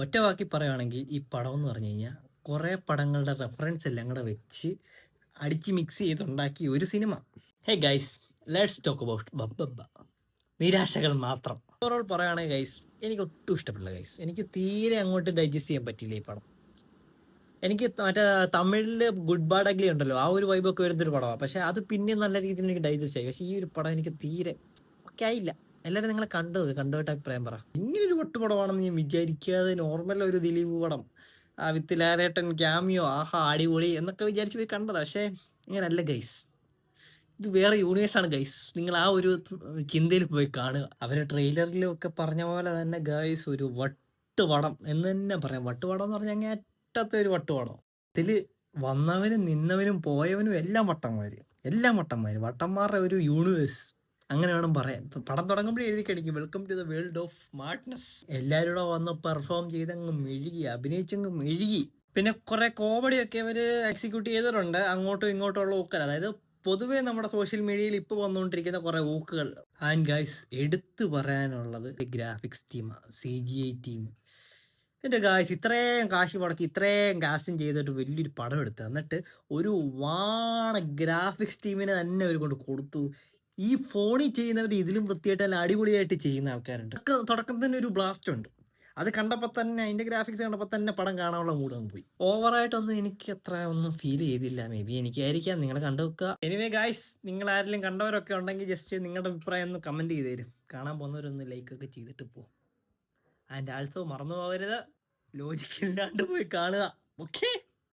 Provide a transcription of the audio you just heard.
ഒറ്റ വാക്കി പറയുവാണെങ്കിൽ ഈ പടം എന്ന് പറഞ്ഞു കഴിഞ്ഞാൽ കുറേ പടങ്ങളുടെ റെഫറൻസ് എല്ലാം കൂടെ വെച്ച് അടിച്ച് മിക്സ് ചെയ്തുണ്ടാക്കിയ ഒരു സിനിമ. Hey guys, let's talk about ബബ്ബബ്ബ. നിരാശകൾ മാത്രം. ഓവറോൾ പറയുകയാണെങ്കിൽ ഗൈസ്, എനിക്ക് ഒട്ടും ഇഷ്ടപ്പെട്ടില്ല ഗൈസ്. എനിക്ക് തീരെ അങ്ങോട്ട് ഡൈജസ്റ്റ് ചെയ്യാൻ പറ്റിയില്ല ഈ പടം. എനിക്ക് മറ്റേ തമിഴിൽ ഗുഡ് ബാഡ് അഗ്ലി ഉണ്ടല്ലോ, ആ ഒരു വൈബൊക്കെ വരുന്നൊരു പടമാണ്. പക്ഷെ അത് പിന്നെ നല്ല രീതിയിൽ എനിക്ക് ഡൈജസ്റ്റ് ആയി. പക്ഷേ ഈ ഒരു പടം എനിക്ക് തീരെ ഒക്കെ ആയില്ല. എല്ലാവരും നിങ്ങളെ കണ്ടുപോയിട്ട് അഭിപ്രായം പറ. ഇങ്ങനൊരു വട്ടുപടമാണെന്ന് ഞാൻ വിചാരിക്കാതെ നോർമൽ ഒരു ദിലീപ് പടം വിത്ത് ലാലേട്ടൻ ക്യാമിയോ, ആഹാ അടിപൊളി എന്നൊക്കെ വിചാരിച്ച് പോയി കണ്ടതാ. പക്ഷേ ഇങ്ങനല്ല ഗൈസ്, ഇത് വേറെ യൂണിവേഴ്സാണ് ഗൈസ്. നിങ്ങൾ ആ ഒരു ചിന്തയിൽ പോയി കാണുക. അവരെ ട്രെയിലറിലും ഒക്കെ പറഞ്ഞ പോലെ തന്നെ ഗൈസ്, ഒരു വട്ടുപടം എന്ന് തന്നെ പറയാം. വട്ടുപടം എന്ന് പറഞ്ഞാൽ അങ്ങനെ അറ്റത്തെ ഒരു വട്ടുപടം. ഇതില് വന്നവനും നിന്നവനും പോയവനും എല്ലാം വട്ടന്മാര്, എല്ലാം വട്ടന്മാര്, വട്ടന്മാരുടെ ഒരു യൂണിവേഴ്സ് അങ്ങനെ വേണം പറയാൻ. പടം തുടങ്ങുമ്പോഴേ എഴുതി കഴിക്കും welcome to the world of madness. എല്ലാവരും കൂടെ വന്ന് പെർഫോം ചെയ്തങ്ങ് മെഴുകി, അഭിനയിച്ചങ്ങ് മെഴുകി. പിന്നെ കുറെ കോമഡിയൊക്കെ അവര് എക്സിക്യൂട്ട് ചെയ്തിട്ടുണ്ട്, അങ്ങോട്ടും ഇങ്ങോട്ടുള്ള ഊക്കൽ. അതായത് പൊതുവേ നമ്മുടെ സോഷ്യൽ മീഡിയയിൽ ഇപ്പോൾ വന്നുകൊണ്ടിരിക്കുന്ന കുറെ ഊക്കുകൾ. ആൻഡ് ഗൈസ്, എടുത്തു പറയാനുള്ളത് ഗ്രാഫിക്സ് ടീം, CGI ടീം. എൻ്റെ ഗായ്സ്, ഇത്രയും കാശ് മുടക്കി ഇത്രയും കാസ്റ്റും ചെയ്തിട്ട് വലിയൊരു പടം എടുത്ത് എന്നിട്ട് ഒരു വാണ ഗ്രാഫിക്സ് ടീമിനെ തന്നെ അവർ കൊണ്ട് കൊടുത്തു. ഈ ഫോണിൽ ചെയ്യുന്നവർ ഇതിലും വൃത്തിയായിട്ട് അല്ല അടിപൊളിയായിട്ട് ചെയ്യുന്ന ആൾക്കാരുണ്ട്. തുടക്കത്തിൽ തന്നെ ഒരു ബ്ലാസ്റ്റ് ഉണ്ട്. അത് കണ്ടപ്പോൾ തന്നെ, അതിൻ്റെ ഗ്രാഫിക്സ് കണ്ടപ്പോൾ തന്നെ പടം കാണാനുള്ള മൂഡ് അങ്ങ് പോയി. ഓവറായിട്ടൊന്നും എനിക്ക് അത്ര ഒന്നും ഫീൽ ചെയ്തില്ല. മേ ബി എനിക്കായിരിക്കാം, നിങ്ങൾ കണ്ടു വെക്കുക. എനിവേ ഗായ്സ്, നിങ്ങൾ ആരെങ്കിലും കണ്ടവരൊക്കെ ഉണ്ടെങ്കിൽ ജസ്റ്റ് നിങ്ങളുടെ അഭിപ്രായം ഒന്ന് കമൻറ്റ് ചെയ്ത് തരും. കാണാൻ പോകുന്നവരൊന്ന് ലൈക്കൊക്കെ ചെയ്തിട്ട് പോകും. ആൻഡ് ആൾസോ മറന്നു പോകരുത്, ലോജിക്കില്ലാണ്ട് പോയി കാണുക. ഓക്കെ.